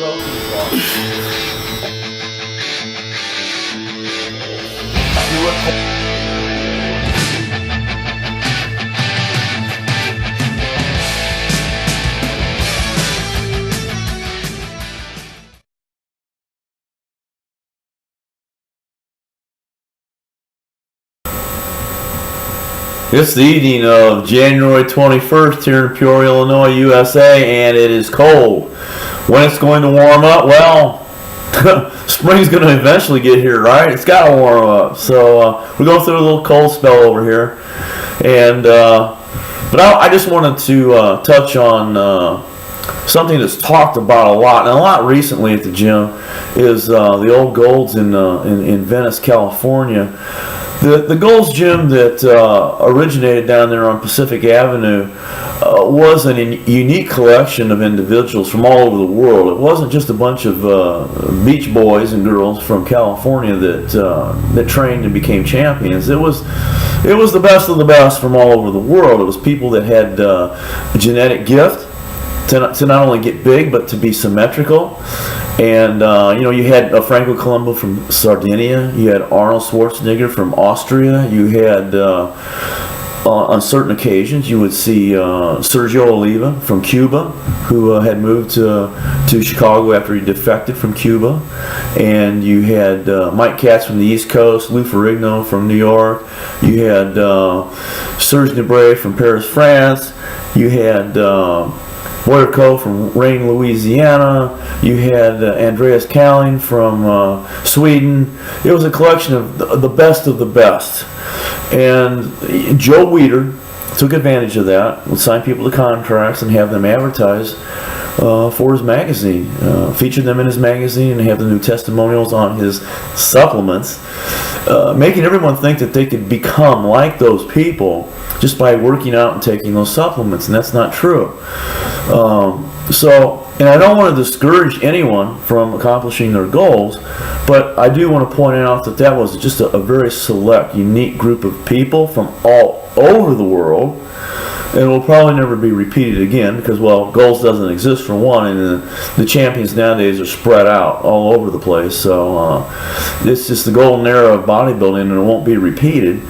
trophies are. See what. It's the evening of January 21st here in Peoria, Illinois, USA, and it is cold. When it's going to warm up? Well, spring's going to eventually get here, right? It's got to warm up. So we're going through a little cold spell over here. And but I just wanted to touch on something that's talked about a lot, and a lot recently at the gym, is the old Gold's in Venice, California. The Gold's Gym that originated down there on Pacific Avenue was a unique collection of individuals from all over the world. It wasn't just a bunch of beach boys and girls from California that trained and became champions. It was the best of the best from all over the world. It was people that had a genetic gift to not only get big, but to be symmetrical. And you had Franco Columbu from Sardinia. You had Arnold Schwarzenegger from Austria. You had on certain occasions you would see Sergio Oliva from Cuba, who had moved to Chicago after he defected from Cuba. And you had Mike Katz from the East Coast, Lou Ferrigno from New York. You had Serge Nubret from Paris, France. You had Boyarko from Rain, Louisiana. You had Andreas Kalling from Sweden. It was a collection of the best of the best. And Joe Weider took advantage of that, would sign people to contracts and have them advertise for his magazine. Feature them in his magazine and have the new testimonials on his supplements, making everyone think that they could become like those people just by working out and taking those supplements, and that's not true. And I don't want to discourage anyone from accomplishing their goals, but I do want to point out that was just a very select, unique group of people from all over the world, and it will probably never be repeated again because, well, goals doesn't exist for one, and the champions nowadays are spread out all over the place. So it's just the golden era of bodybuilding, and it won't be repeated.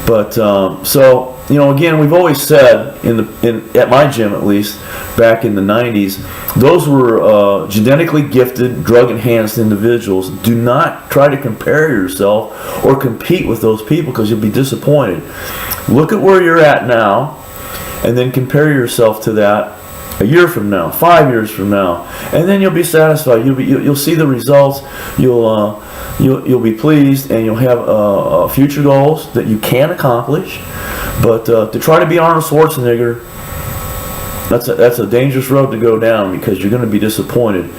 But again, we've always said at my gym, at least back in the 90s, those were genetically gifted, drug-enhanced individuals. Do not try to compare yourself or compete with those people because you'll be disappointed. Look at where you're at now, and then compare yourself to that a year from now, 5 years from now, and then you'll be satisfied. You'll see the results. You'll be pleased, and you'll have future goals that you can accomplish. But to try to be Arnold Schwarzenegger, that's a dangerous road to go down because you're going to be disappointed.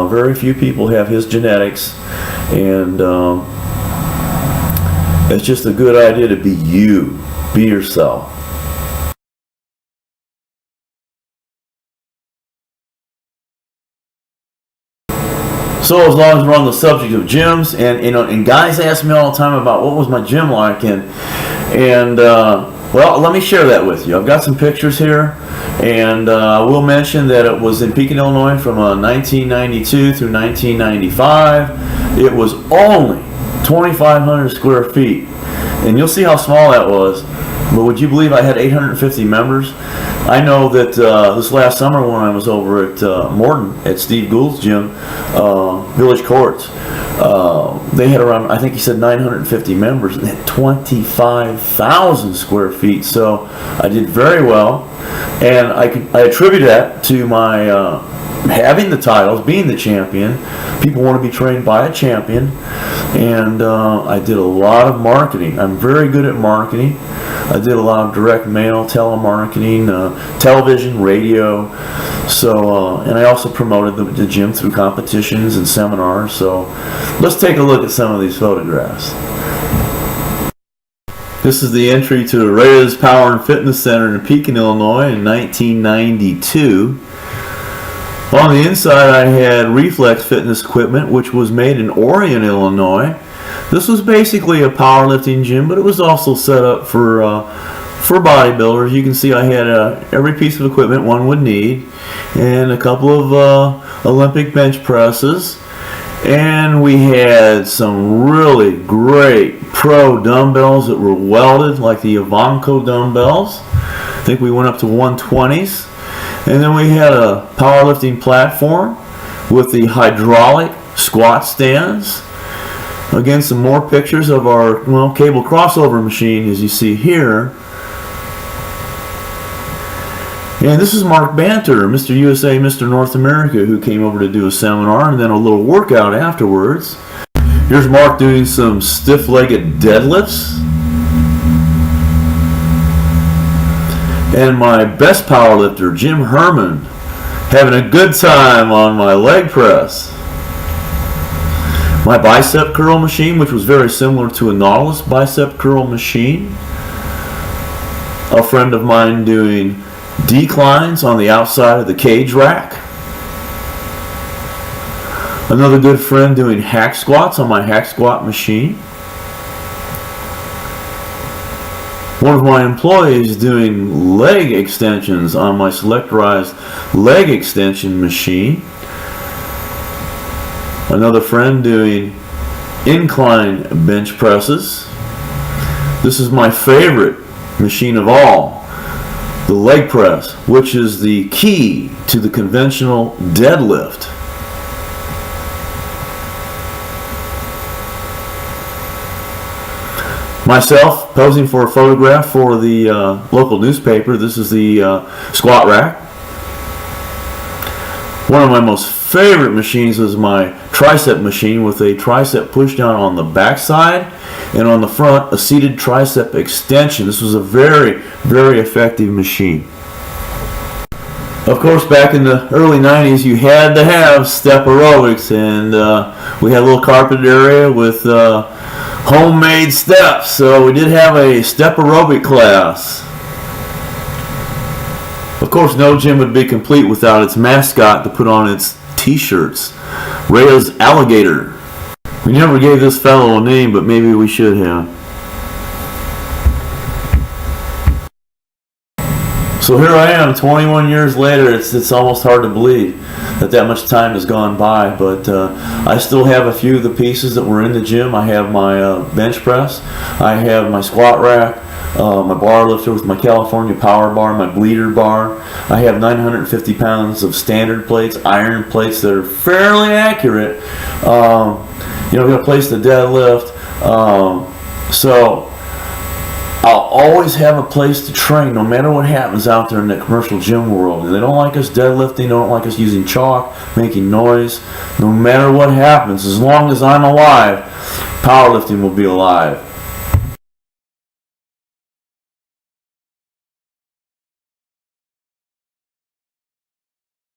Very few people have his genetics, and it's just a good idea to be you, be yourself. So as long as we're on the subject of gyms, and guys ask me all the time about what was my gym like, and well, let me share that with you. I've got some pictures here, and I will mention that it was in Pekin, Illinois from 1992 through 1995. It was only 2,500 square feet, and you'll see how small that was. But would you believe I had 850 members? I know that this last summer when I was over at Morton at Steve Gould's gym, Village Courts, they had around, I think he said 950 members, and had 25,000 square feet. So I did very well, and I attribute that to my having the titles, being the champion. People want to be trained by a champion, and I did a lot of marketing. I'm very good at marketing. I did a lot of direct mail, telemarketing, television, radio. So, and I also promoted the gym through competitions and seminars. So, let's take a look at some of these photographs. This is the entry to Raya's Power and Fitness Center in Pekin, Illinois in 1992. On the inside, I had Reflex Fitness equipment, which was made in Orion, Illinois. This was basically a powerlifting gym, but it was also set up for for bodybuilders. You can see I had every piece of equipment one would need, and a couple of Olympic bench presses, and we had some really great pro dumbbells that were welded, like the Ivanko dumbbells. I think we went up to 120s, and then we had a powerlifting platform with the hydraulic squat stands. Again, some more pictures of our cable crossover machine, as you see here. And this is Mark Banter, Mr. USA, Mr. North America, who came over to do a seminar and then a little workout afterwards. Here's Mark doing some stiff-legged deadlifts. And my best powerlifter, Jim Herman, having a good time on my leg press. My bicep curl machine, which was very similar to a Nautilus bicep curl machine. A friend of mine doing declines on the outside of the cage rack. Another good friend doing hack squats on my hack squat machine. One of my employees doing leg extensions on my selectorized leg extension machine. Another friend doing incline bench presses. This is my favorite machine of all, the leg press, which is the key to the conventional deadlift. Myself posing for a photograph for the local newspaper. This is the squat rack. One of my most favorite machines is my tricep machine with a tricep push down on the back side, and on the front a seated tricep extension. This was a very, very effective machine. Of course, back in the early 90s you had to have step aerobics, and we had a little carpeted area with homemade steps, so we did have a step aerobic class. Of course, no gym would be complete without its mascot to put on its t-shirts, Raya's alligator. We never gave this fellow a name, but maybe we should have. So here I am 21 years later. It's almost hard to believe that much time has gone by, but I still have a few of the pieces that were in the gym. I have my bench press, I have my squat rack, my bar lifter with my California power bar, my bleeder bar. I have 950 pounds of standard plates, iron plates that are fairly accurate. I've got a place to deadlift. So I'll always have a place to train no matter what happens out there in the commercial gym world. They don't like us deadlifting, they don't like us using chalk, making noise. No matter what happens, as long as I'm alive, powerlifting will be alive.